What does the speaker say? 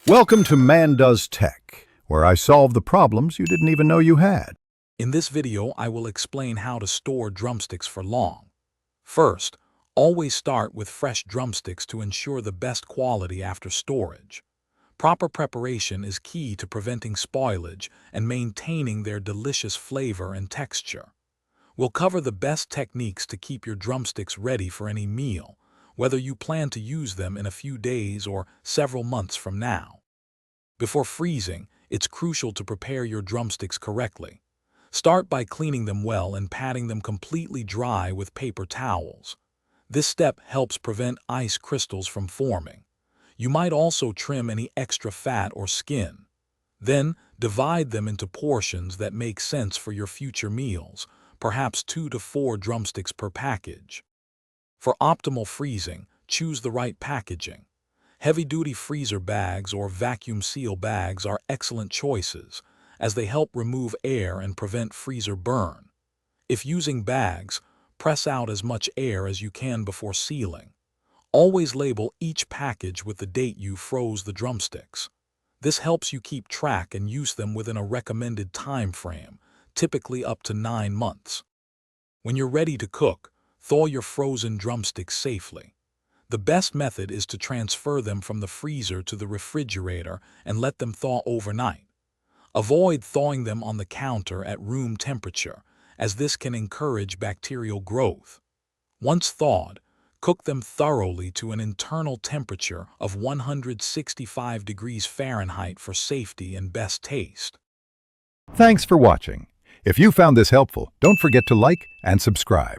Welcome to Man Does Tech, where I solve the problems you didn't even know you had. In this video, I will explain how to store drumsticks for long. First, always start with fresh drumsticks to ensure the best quality after storage. Proper preparation is key to preventing spoilage and maintaining their delicious flavor and texture. We'll cover the best techniques to keep your drumsticks ready for any meal, whether you plan to use them in a few days or several months from now. Before freezing, it's crucial to prepare your drumsticks correctly. Start by cleaning them well and patting them completely dry with paper towels. This step helps prevent ice crystals from forming. You might also trim any extra fat or skin. Then, divide them into portions that make sense for your future meals, perhaps 2 to 4 drumsticks per package. For optimal freezing, choose the right packaging. Heavy-duty freezer bags or vacuum seal bags are excellent choices, as they help remove air and prevent freezer burn. If using bags, press out as much air as you can before sealing. Always label each package with the date you froze the drumsticks. This helps you keep track and use them within a recommended time frame, typically up to 9 months. When you're ready to cook, thaw your frozen drumsticks safely. The best method is to transfer them from the freezer to the refrigerator and let them thaw overnight. Avoid thawing them on the counter at room temperature, as this can encourage bacterial growth. Once thawed, cook them thoroughly to an internal temperature of 165 degrees Fahrenheit for safety and best taste. Thanks for watching. If you found this helpful, don't forget to like and subscribe.